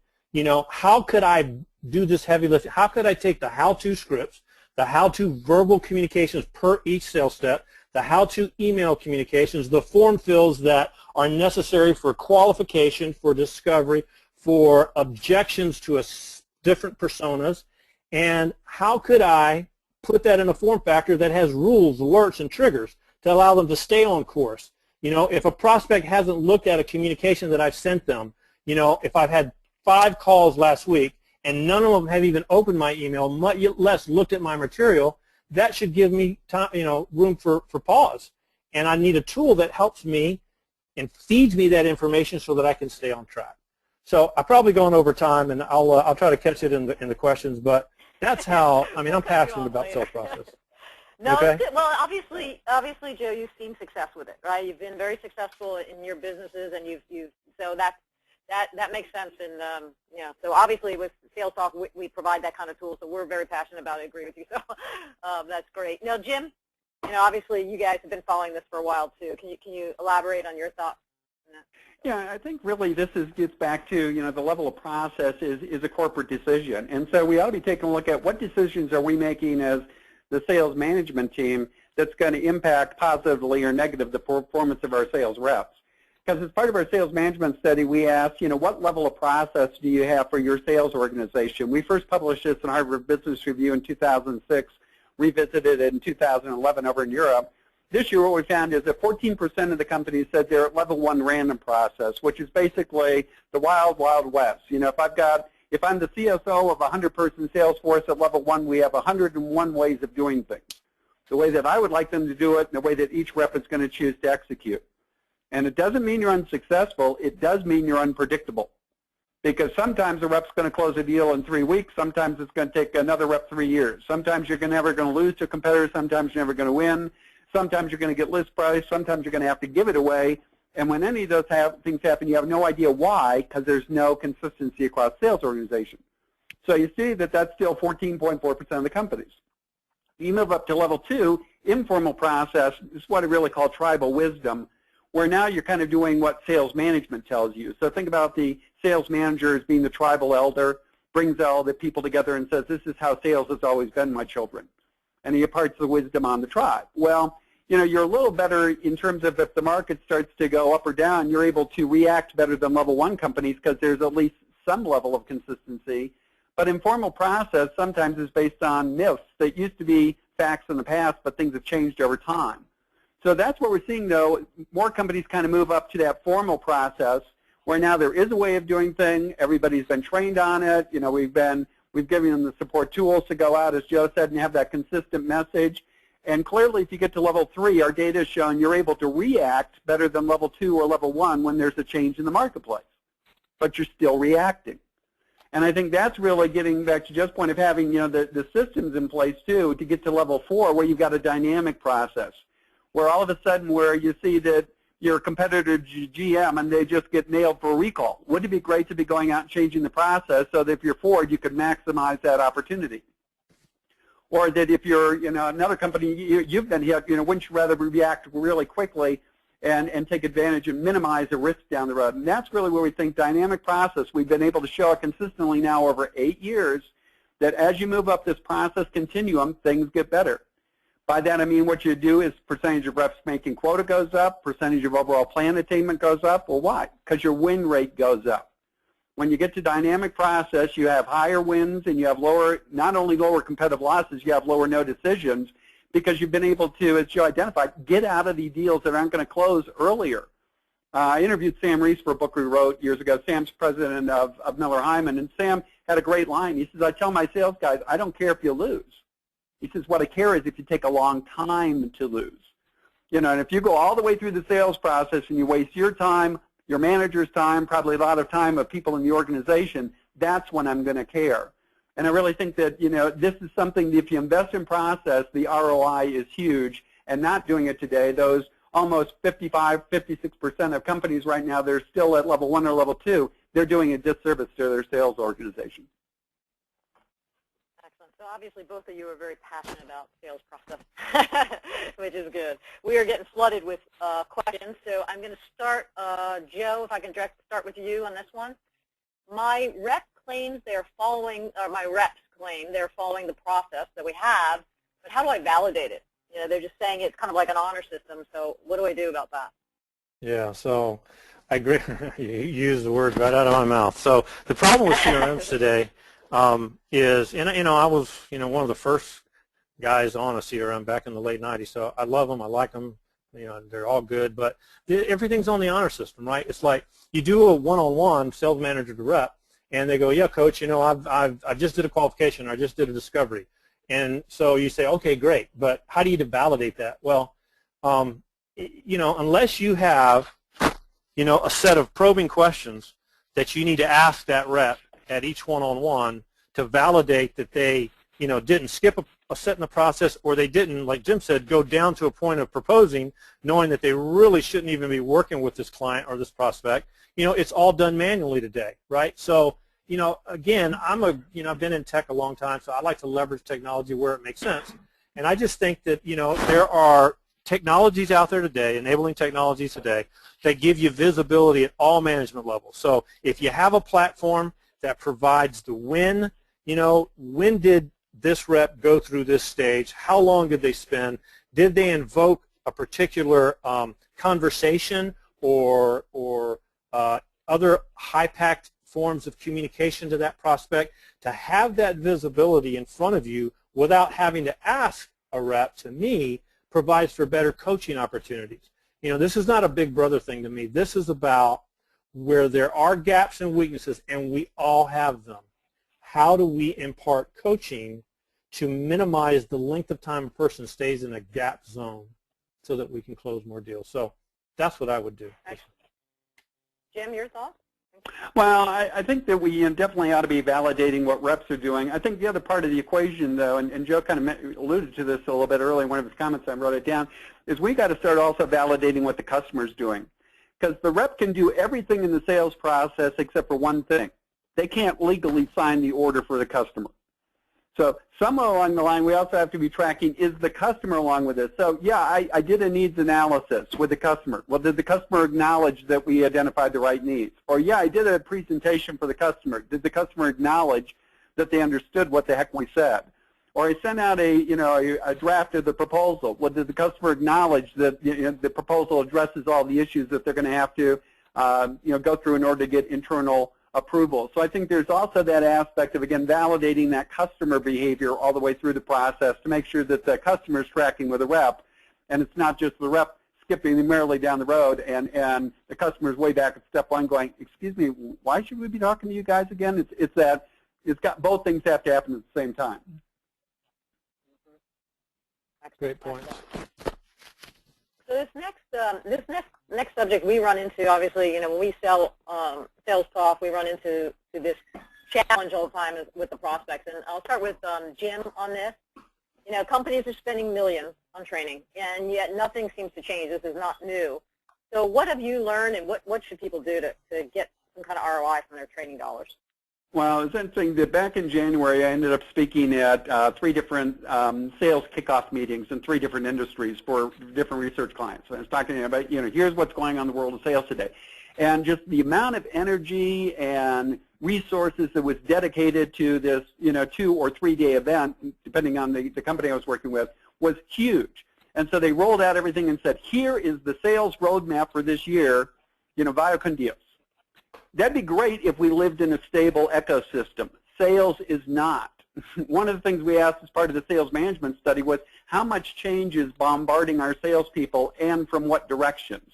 how could I do this heavy lifting? How could I take the how-to scripts, the how-to verbal communications per each sales step, the how-to email communications, the form fills that are necessary for qualification, for discovery, for objections to different personas, and how could I put that in a form factor that has rules, alerts, and triggers to allow them to stay on course? If a prospect hasn't looked at a communication that I've sent them, if I've had 5 calls last week and none of them have even opened my email, much less looked at my material, that should give me time, room for pause. And I need a tool that helps me and feeds me that information so that I can stay on track. So I've probably gone over time, and I'll try to catch it in the questions, but that's how, I'm passionate about sales process. No, okay? Well, obviously, Joe, you've seen success with it, right? You've been very successful in your businesses, and so that makes sense. And so obviously with Sales Talk, we provide that kind of tool, so we're very passionate about it. Agree with you. So that's great. Now, Jim, obviously you guys have been following this for a while too. Can you elaborate on your thoughts on that? Yeah, I think really this gets back to, the level of process is a corporate decision. And so we ought to be taking a look at what decisions are we making as the sales management team that's going to impact positively or negative the performance of our sales reps. Because as part of our sales management study, we asked, what level of process do you have for your sales organization? We first published this in Harvard Business Review in 2006, revisited it in 2011 over in Europe. This year what we found is that 14% of the companies said they're at level 1 random process, which is basically the wild, wild west. If I'm the CSO of a 100-person sales force at level 1, we have 101 ways of doing things. The way that I would like them to do it and the way that each rep is going to choose to execute. And it doesn't mean you're unsuccessful. It does mean you're unpredictable. Because sometimes a rep's going to close a deal in 3 weeks. Sometimes it's going to take another rep 3 years. Sometimes you're never going to lose to a competitor. Sometimes you're never going to win. Sometimes you're going to get list price. Sometimes you're going to have to give it away. And when any of those things happen, you have no idea why, because there's no consistency across sales organization. So you see that that's still 14.4% of the companies. You move up to level 2, informal process, is what I really call tribal wisdom, where now you're kind of doing what sales management tells you. So think about the sales manager as being the tribal elder, brings all the people together and says, this is how sales has always been, my children. And he imparts the wisdom on the tribe. Well, you're a little better in terms of if the market starts to go up or down, you're able to react better than level 1 companies because there's at least some level of consistency. But informal process sometimes is based on myths that used to be facts in the past, but things have changed over time. So that's what we're seeing, though. More companies kind of move up to that formal process where now there is a way of doing things. Everybody's been trained on it. We've given them the support tools to go out, as Joe said, and have that consistent message. And clearly, if you get to level 3, our data is showing you're able to react better than level 2 or level 1 when there's a change in the marketplace. But you're still reacting. And I think that's really getting back to Joe's point of having the systems in place, too, to get to level 4 where you've got a dynamic process, where all of a sudden where you see that your competitor GM and they just get nailed for a recall. Wouldn't it be great to be going out and changing the process so that if you're Ford, you could maximize that opportunity? Or that if you're another company you've been hit, wouldn't you rather react really quickly and take advantage and minimize the risk down the road. And that's really where we think dynamic process, we've been able to show it consistently now over 8 years, that as you move up this process continuum, things get better. By that I mean what you do is percentage of reps making quota goes up, percentage of overall plan attainment goes up. Well, why? Because your win rate goes up. When you get to dynamic process, you have higher wins and you have lower, not only lower competitive losses, you have lower no decisions, because you've been able to, as Joe identified, get out of the deals that aren't going to close earlier. I interviewed Sam Reese for a book we wrote years ago. Sam's president of Miller Hyman, and Sam had a great line. He says, I tell my sales guys, I don't care if you lose. He says, what I care is if you take a long time to lose. You know, and if you go all the way through the sales process and you waste your time, your manager's time, probably a lot of time of people in the organization, that's when I'm going to care. And I really think that, you know, this is something that if you invest in process, the ROI is huge. And not doing it today, those almost 55, 56% of companies right now, they're still at level 1 or level 2, they're doing a disservice to their sales organization. So obviously both of you are very passionate about sales process, which is good. We are getting flooded with questions, so I'm going to start, Joe, if I can start with you on this one. My rep claims they're following, or my reps claim they're following the process that we have, but how do I validate it? You know, they're just saying it's kind of like an honor system, so what do I do about that? Yeah, so I agree. You used the word right out of my mouth. So the problem with CRMs today is, and you know, I was, you know, one of the first guys on a CRM back in the late 90s, so I love them, I like them, you know, they're all good, but everything's on the honor system, right? It's like you do a one-on-one sales manager to rep, and they go, yeah, coach, you know, I just did a qualification, or I just did a discovery, and so you say, okay, great, but how do you validate that? Well, you know, unless you have, you know, a set of probing questions that you need to ask that rep at each one-on-one to validate that they, you know, didn't skip a set in the process, or they didn't, like Jim said, go down to a point of proposing, knowing that they really shouldn't even be working with this client or this prospect. You know, it's all done manually today, right? So, you know, again, you know, I've been in tech a long time, so I like to leverage technology where it makes sense. And I just think that, you know, there are technologies out there today, enabling technologies today, that give you visibility at all management levels. So if you have a platform that provides the when, you know, when did this rep go through this stage? How long did they spend? Did they invoke a particular conversation or other high-packed forms of communication to that prospect? To have that visibility in front of you without having to ask a rep, to me, provides for better coaching opportunities. You know, this is not a big brother thing to me. This is about where there are gaps and weaknesses, and we all have them. How do we impart coaching to minimize the length of time a person stays in a gap zone so that we can close more deals? So that's what I would do. Jim, your thoughts? Well, I think that we definitely ought to be validating what reps are doing. I think the other part of the equation, though, and Joe kind of alluded to this a little bit earlier in one of his comments, I wrote it down, is we got to start also validating what the customer's doing. Because the rep can do everything in the sales process except for one thing. They can't legally sign the order for the customer. So somewhere along the line, we also have to be tracking, is the customer along with this? So yeah, I did a needs analysis with the customer. Well, did the customer acknowledge that we identified the right needs? Or yeah, I did a presentation for the customer. Did the customer acknowledge that they understood what the heck we said? Or I sent out a draft of the proposal. Well, did the customer acknowledge that the proposal addresses all the issues that they're going to have to go through in order to get internal approval? So I think there's also that aspect of, again, validating that customer behavior all the way through the process to make sure that the customer is tracking with the rep, and it's not just the rep skipping merrily down the road and the customer's way back at step one going, excuse me, why should we be talking to you guys again? It's that it's got both things have to happen at the same time. Great point. So this next subject we run into, obviously, when we sell sales talk, we run into this challenge all the time with the prospects. And I'll start with Jim on this. Companies are spending millions on training, and yet nothing seems to change. This is not new. So what have you learned, and what should people do to get some kind of ROI from their training dollars? Well, it's interesting that back in January, I ended up speaking at 3 different sales kickoff meetings in 3 different industries for different research clients. So I was talking about, here's what's going on in the world of sales today. And just the amount of energy and resources that was dedicated to this, 2 or 3 day event, depending on the company I was working with, was huge. And so they rolled out everything and said, here is the sales roadmap for this year, vaya con Dios. That'd be great if we lived in a stable ecosystem. Sales is not. One of the things we asked as part of the sales management study was how much change is bombarding our salespeople and from what directions.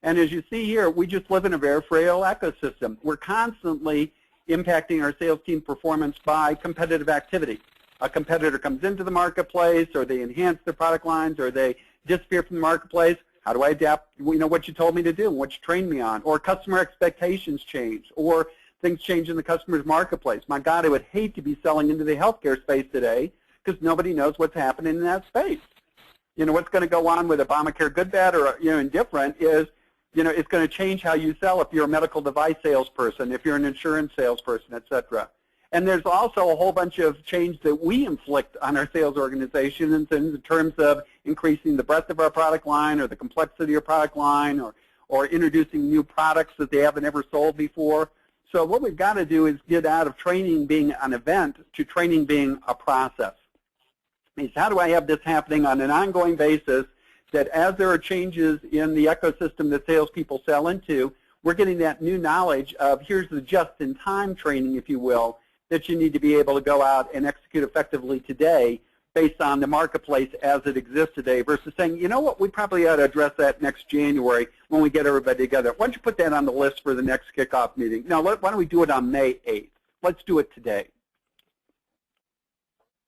And as you see here, we just live in a very frail ecosystem. We're constantly impacting our sales team performance by competitive activity. A competitor comes into the marketplace, or they enhance their product lines, or they disappear from the marketplace. How do I adapt, what you told me to do, what you trained me on? Or customer expectations change, or things change in the customer's marketplace. My God, I would hate to be selling into the healthcare space today because nobody knows what's happening in that space. What's going to go on with Obamacare, good, bad, or indifferent, is it's going to change how you sell if you're a medical device salesperson, if you're an insurance salesperson, et cetera. And there's also a whole bunch of change that we inflict on our sales organization in terms of increasing the breadth of our product line, or the complexity of our product line, or introducing new products that they haven't ever sold before. So what we've got to do is get out of training being an event to training being a process. It means, how do I have this happening on an ongoing basis, that as there are changes in the ecosystem that salespeople sell into, we're getting that new knowledge of, here's the just-in-time training, if you will, that you need to be able to go out and execute effectively today based on the marketplace as it exists today, versus saying, you know what, we probably ought to address that next January when we get everybody together. Why don't you put that on the list for the next kickoff meeting? No, why don't we do it on May 8th? Let's do it today.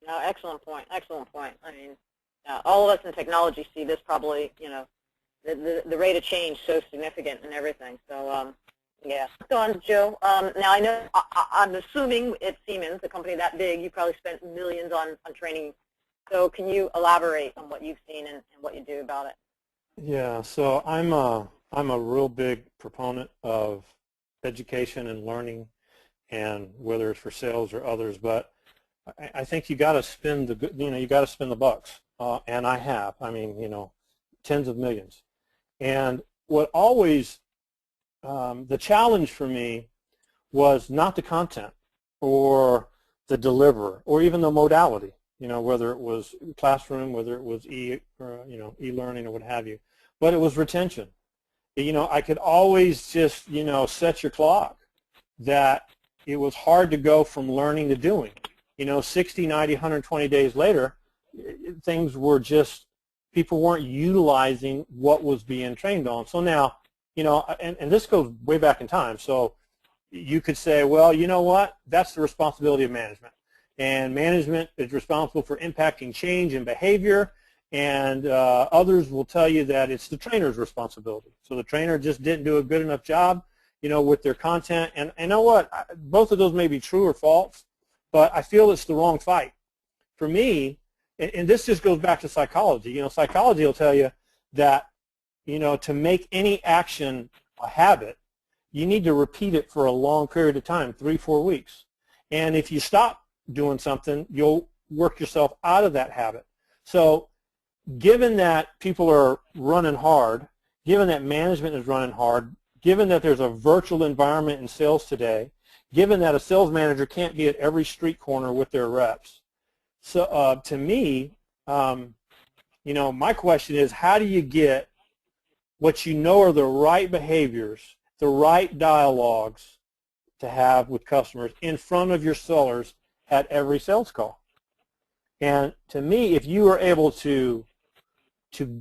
No, excellent point. Excellent point. I mean, all of us in technology see this probably, the rate of change so significant and everything. So, yeah. Go on, Joe. Now, I know, I'm assuming at Siemens, a company that big, you probably spent millions on training. So can you elaborate on what you've seen and what you do about it? Yeah, so I'm a real big proponent of education and learning, and whether it's for sales or others, but I think you got to spend the bucks, and I have. I mean, tens of millions. And what always the challenge for me was not the content or the deliverer or even the modality, whether it was classroom, whether it was e-learning or what have you, but it was retention. I could always just, set your clock that it was hard to go from learning to doing. 60, 90, 120 days later, things were just, people weren't utilizing what was being trained on. So now, and this goes way back in time, so you could say, well, you know what, that's the responsibility of management. And management is responsible for impacting change and behavior, and others will tell you that it's the trainer's responsibility. So the trainer just didn't do a good enough job, with their content. And you know what, both of those may be true or false, but I feel it's the wrong fight. For me, and this just goes back to psychology, psychology will tell you that to make any action a habit, you need to repeat it for a long period of time, 3-4 weeks. And if you stop doing something, you'll work yourself out of that habit. So given that people are running hard, given that management is running hard, given that there's a virtual environment in sales today, given that a sales manager can't be at every street corner with their reps, so to me, my question is, how do you get what are the right behaviors, the right dialogues to have with customers in front of your sellers at every sales call? And to me, if you are able to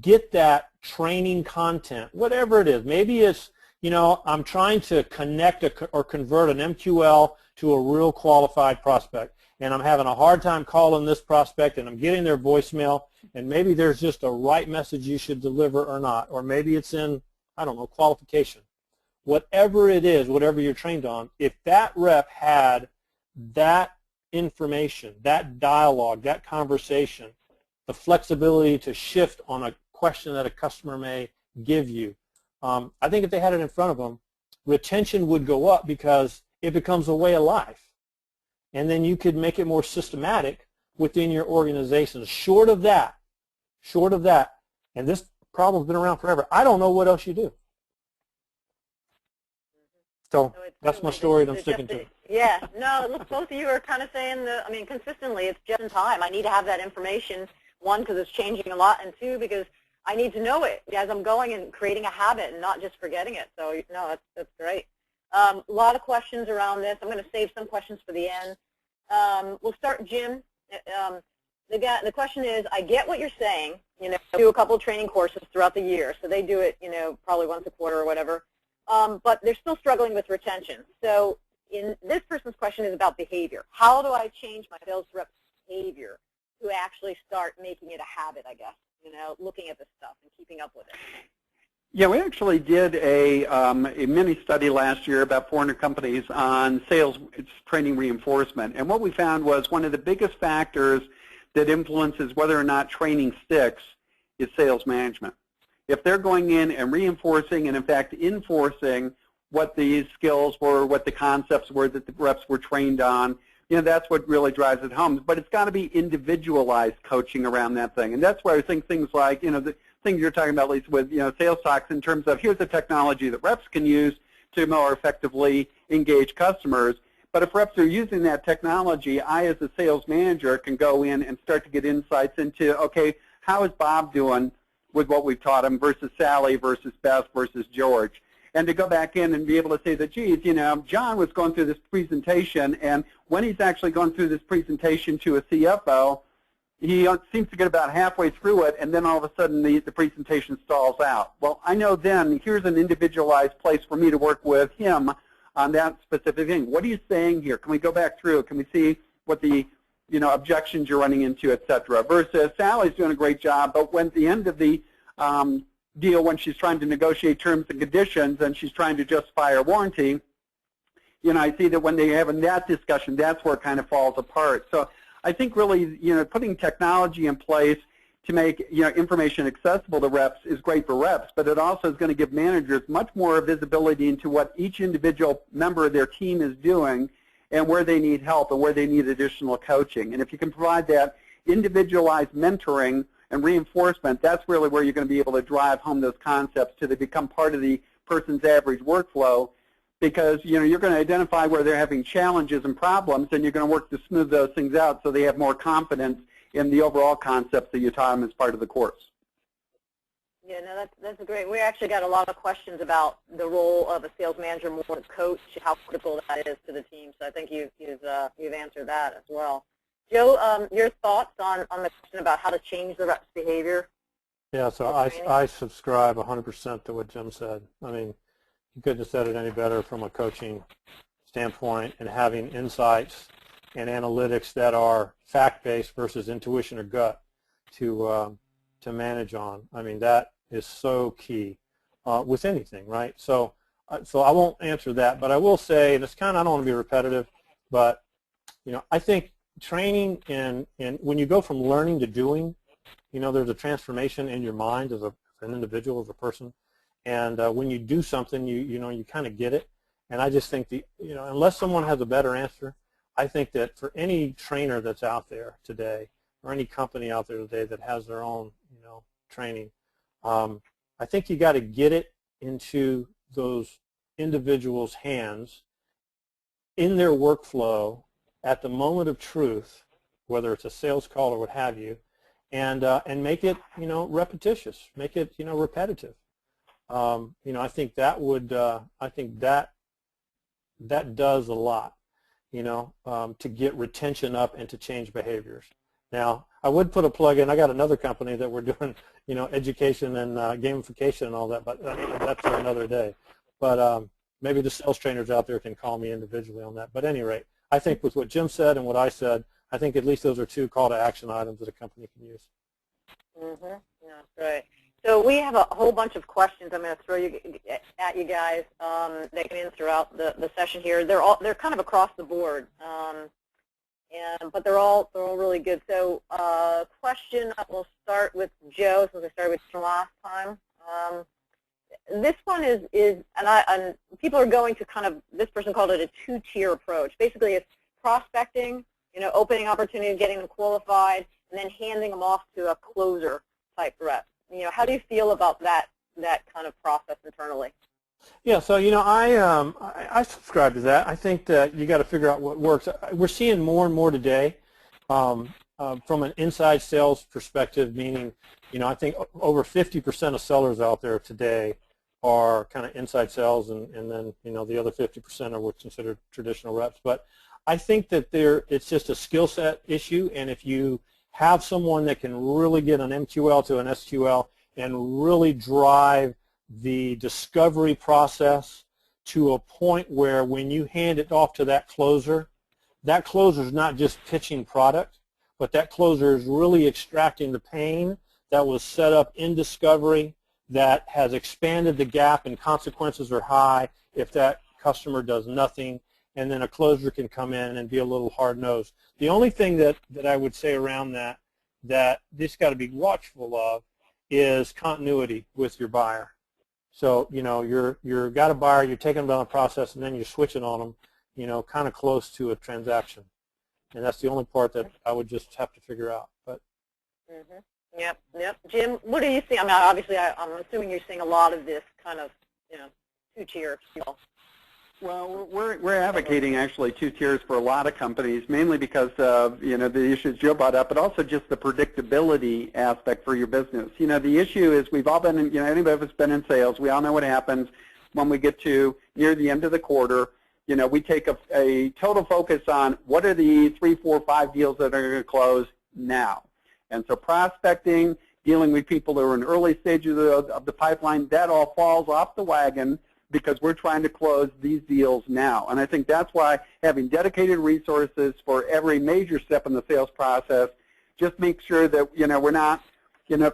get that training content, whatever it is, maybe it's, I'm trying to connect or convert an MQL to a real qualified prospect, and I'm having a hard time calling this prospect, and I'm getting their voicemail, and maybe there's just a right message you should deliver or not, or maybe it's in, I don't know, qualification. Whatever it is, whatever you're trained on, if that rep had that information, that dialogue, that conversation, the flexibility to shift on a question that a customer may give you, I think if they had it in front of them, retention would go up because it becomes a way of life. and then you could make it more systematic within your organization. Short of that, and this problem's been around forever, I don't know what else you do. So that's my story, and I'm sticking to it. Yeah, no, look, both of you are kind of saying, consistently, it's just in time. I need to have that information, one, because it's changing a lot, and two, because I need to know it as I'm going and creating a habit and not just forgetting it. So, no, that's great. A lot of questions around this. I'm going to save some questions for the end. We'll start, Jim. The question is, I get what you're saying. I do a couple of training courses throughout the year, so they do it, probably once a quarter or whatever. But they're still struggling with retention. So this person's question is about behavior. How do I change my sales rep's behavior to actually start making it a habit, I guess, looking at this stuff and keeping up with it? Yeah, we actually did a mini study last year, about 400 companies, on sales training reinforcement. And what we found was one of the biggest factors that influences whether or not training sticks is sales management. If they're going in and reinforcing and, in fact, enforcing what these skills were, what the concepts were that the reps were trained on, that's what really drives it home. But it's got to be individualized coaching around that thing. And that's where I think things like, the things you're talking about, Lisa, with, sales talks in terms of here's the technology that reps can use to more effectively engage customers. But if reps are using that technology, I, as a sales manager, can go in and start to get insights into, okay, how is Bob doing with what we've taught him versus Sally versus Beth versus George? And to go back in and be able to say that, geez, John was going through this presentation, and when he's actually going through this presentation to a CFO, he seems to get about halfway through it, and then all of a sudden the presentation stalls out. Well, I know then here's an individualized place for me to work with him on that specific thing. What are you saying here? Can we go back through? Can we see what the objections you're running into, et cetera? Versus Sally's doing a great job, but when at the end of the deal, when she's trying to negotiate terms and conditions and she's trying to justify her warranty, I see that when they have that discussion, that's where it kind of falls apart. So I think really, putting technology in place to make, information accessible to reps is great for reps, but it also is going to give managers much more visibility into what each individual member of their team is doing and where they need help and where they need additional coaching. And if you can provide that individualized mentoring and reinforcement, that's really where you're going to be able to drive home those concepts till they become part of the person's average workflow, because you're going to identify where they're having challenges and problems, and you're going to work to smooth those things out so they have more confidence in the overall concepts that you taught them as part of the course. Yeah, no, that's great. We actually got a lot of questions about the role of a sales manager more as a coach, how critical that is to the team. So I think you've answered that as well. Joe, your thoughts on the question about how to change the rep's behavior? Yeah, so I subscribe 100% to what Jim said. I mean, you couldn't have said it any better from a coaching standpoint, and having insights and analytics that are fact-based versus intuition or gut to manage on. I mean, that is so key with anything, right? So I won't answer that, but I will say, and it's kind of, I don't want to be repetitive, but I think training and when you go from learning to doing, there's a transformation in your mind as an individual, as a person, and when you do something, you kind of get it. And I just think unless someone has a better answer, I think that for any trainer that's out there today, or any company out there today that has their own, training, I think you got to get it into those individuals' hands in their workflow at the moment of truth, whether it's a sales call or what have you, and make it, repetitious, make it, repetitive. I think that would, I think that does a lot, to get retention up and to change behaviors. Now, I would put a plug in. I got another company that we're doing, education and gamification and all that, but that's for another day. But maybe the sales trainers out there can call me individually on that. But at any rate, I think with what Jim said and what I said, I think at least those are two call to action items that a company can use. Mm-hmm. Yeah, that's right. So we have a whole bunch of questions I'm going to throw at you guys that come in throughout the session here. They're kind of across the board, but they're all really good. So question, we'll start with Joe since I started with you last time. This one is and people are going to kind of, this person called it a two-tier approach. Basically, it's prospecting, opening opportunities, getting them qualified, and then handing them off to a closer type rep. How do you feel about that kind of process internally? Yeah, so I subscribe to that. I think that you got to figure out what works. We're seeing more and more today from an inside sales perspective, meaning I think over 50% of sellers out there today are kind of inside sales, and then the other 50% are what's considered traditional reps. But I think that it's just a skill set issue, and if you have someone that can really get an MQL to an SQL and really drive the discovery process to a point where when you hand it off to that closer is not just pitching product, but that closer is really extracting the pain that was set up in discovery that has expanded the gap, and consequences are high if that customer does nothing, and then a closer can come in and be a little hard-nosed. The only thing that I would say around that this got to be watchful of is continuity with your buyer. So, you're got a buyer, you're taking them down a process, and then you're switching on them, kind of close to a transaction. And that's the only part that I would just have to figure out. But Yep. Jim, what do you see? I mean, obviously, I'm assuming you're seeing a lot of this kind of, two-tier deal. Well, we're advocating actually 2 tiers for a lot of companies, mainly because of the issues Joe brought up, but also just the predictability aspect for your business. The issue is we've all been in, anybody that's been in sales, we all know what happens when we get to near the end of the quarter. We take a total focus on what are the 3, 4, 5 deals that are going to close now. And so prospecting, dealing with people that are in early stages of the pipeline, that all falls off the wagon because we're trying to close these deals now. And I think that's why having dedicated resources for every major step in the sales process just makes sure that, we're not,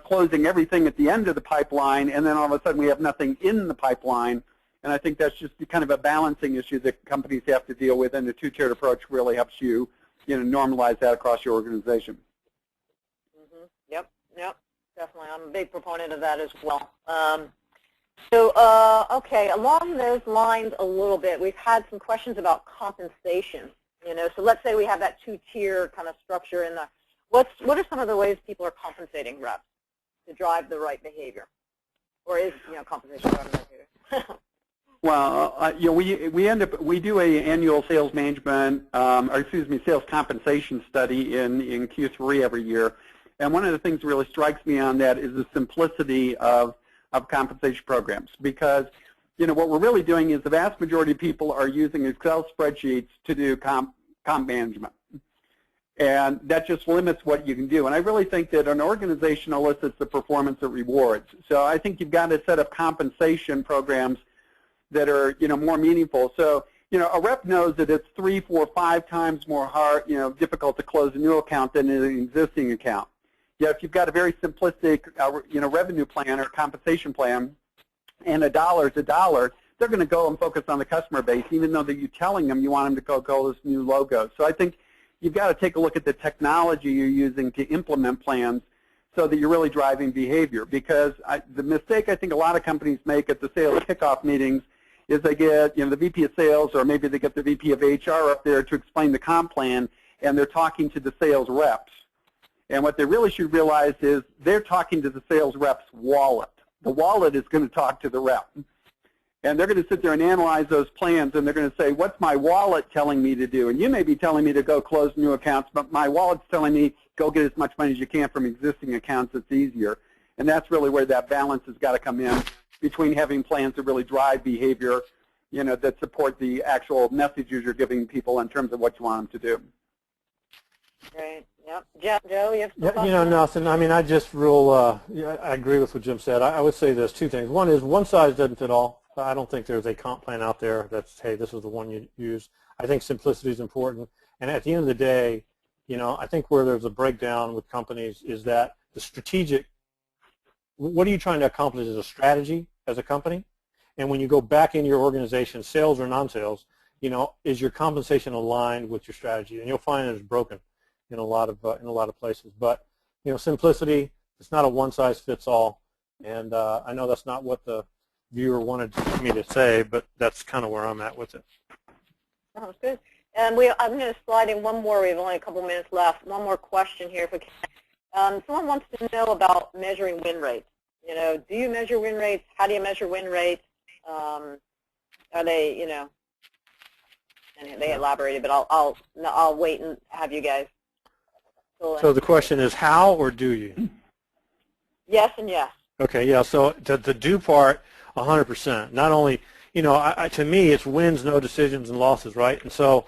closing everything at the end of the pipeline and then all of a sudden we have nothing in the pipeline. And I think that's just kind of a balancing issue that companies have to deal with, and the 2-tiered approach really helps you, normalize that across your organization. Yep, definitely. I'm a big proponent of that as well. Okay, along those lines a little bit, we've had some questions about compensation. So let's say we have that 2-tier kind of structure in the, what are some of the ways people are compensating reps to drive the right behavior? Or is, compensation driving the behavior? Well, we do a annual sales management, sales compensation study in Q3 every year. And one of the things that really strikes me on that is the simplicity of compensation programs, because what we're really doing is the vast majority of people are using Excel spreadsheets to do comp management, and that just limits what you can do. And I really think that an organization elicits the performance it rewards. So I think you've got to set up compensation programs that are more meaningful. So a rep knows that it's 3, 4, 5 times more hard, difficult to close a new account than an existing account. Yeah, if you've got a very simplistic, revenue plan or compensation plan, and $1 is $1, they're going to go and focus on the customer base, even though that you're telling them you want them to go call this new logo. So I think you've got to take a look at the technology you're using to implement plans so that you're really driving behavior. Because the mistake I think a lot of companies make at the sales kickoff meetings is they get the VP of sales, or maybe they get the VP of HR up there to explain the comp plan, and they're talking to the sales reps. And what they really should realize is they're talking to the sales rep's wallet. The wallet is going to talk to the rep. And they're going to sit there and analyze those plans, and they're going to say, what's my wallet telling me to do? And you may be telling me to go close new accounts, but my wallet's telling me go get as much money as you can from existing accounts. It's easier. And that's really where that balance has got to come in between having plans that really drive behavior, that support the actual messages you're giving people in terms of what you want them to do. Great. Yep. Joe, you have some thoughts? Nothing. I mean, I just I agree with what Jim said. I would say there's 2 things. One is one size doesn't fit all. I don't think there's a comp plan out there that's, hey, this is the one you use. I think simplicity is important. And at the end of the day, I think where there's a breakdown with companies is that the strategic, what are you trying to accomplish as a strategy as a company? And when you go back in your organization, sales or non-sales, is your compensation aligned with your strategy? And you'll find it's broken in a lot of places. But simplicity, it's not a one-size-fits-all. And I know that's not what the viewer wanted me to say, but that's kind of where I'm at with it. Oh, good. And I'm going to slide in one more. We have only a couple minutes left. One more question here, if we can. Someone wants to know about measuring win rates. You know, do you measure win rates? How do you measure win rates? Are they, you know? And they elaborated, but I'll wait and have you guys. So the question is, how or do you? Yes and yes. Okay, yeah. So the do part, 100%. Not only, you know, to me, it's wins, no decisions, and losses, right? And so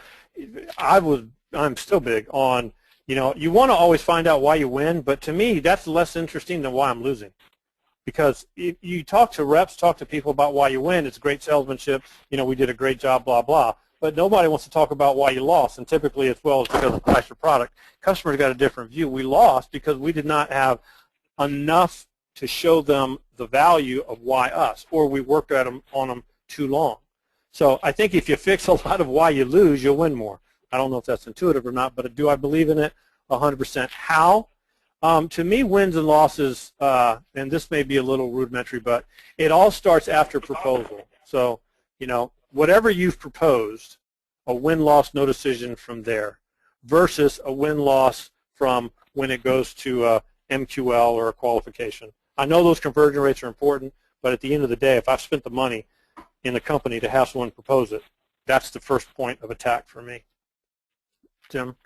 I'm still big on, you know, you want to always find out why you win, but to me, that's less interesting than why I'm losing. Because if you talk to reps, talk to people about why you win, it's great salesmanship, you know, we did a great job, blah, blah. But nobody wants to talk about why you lost, and typically it's, well, it's because of price or product. Customers got a different view. We lost because we did not have enough to show them the value of why us, or we worked on them too long. So I think if you fix a lot of why you lose, you'll win more. I don't know if that's intuitive or not, but do I believe in it? 100%. How? To me, wins and losses, and this may be a little rudimentary, but it all starts after proposal. So, you know, whatever you've proposed, a win-loss, no decision from there, versus a win-loss from when it goes to MQL or a qualification. I know those conversion rates are important, but at the end of the day, if I've spent the money in the company to have someone propose it, that's the first point of attack for me. Jim?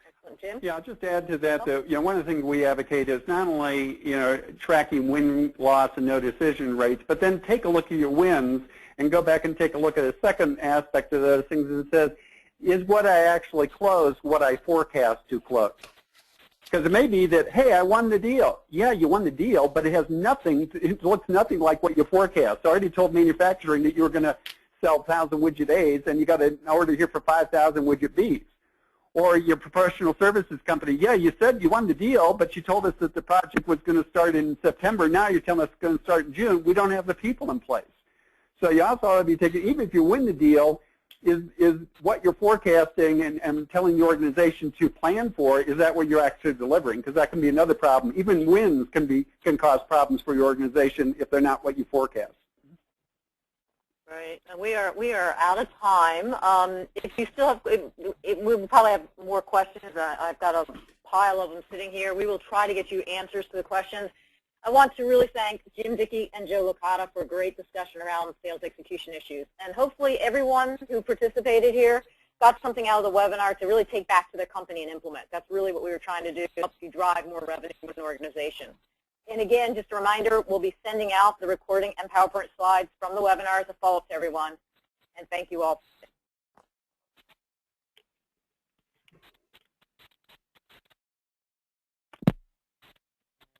Jim? Yeah, I'll just add to that, you know, one of the things we advocate is not only, you know, tracking win, loss, and no decision rates, but then take a look at your wins and go back and take a look at a second aspect of those things that says, is what I actually close what I forecast to close? Because it may be that, hey, I won the deal. Yeah, you won the deal, but it has nothing, it looks nothing like what you forecast. I already told manufacturing that you were going to sell 1,000 widget A's, and you got an order here for 5,000 widget B's. Or your professional services company, yeah, you said you won the deal, but you told us that the project was going to start in September. Now you're telling us it's going to start in June. We don't have the people in place. So you also ought to be taking, even if you win the deal, is what you're forecasting and telling the organization to plan for, is that what you're actually delivering? Because that can be another problem. Even wins can cause problems for your organization if they're not what you forecast. Right, and we are out of time. If you still have, we'll probably have more questions. I've got a pile of them sitting here. We will try to get you answers to the questions. I want to really thank Jim, Dickie, and Joe Licata for a great discussion around sales execution issues. And hopefully everyone who participated here got something out of the webinar to really take back to their company and implement. That's really what we were trying to do, to help you drive more revenue in an organization. And again, just a reminder, we'll be sending out the recording and PowerPoint slides from the webinar as a follow-up to everyone. And thank you all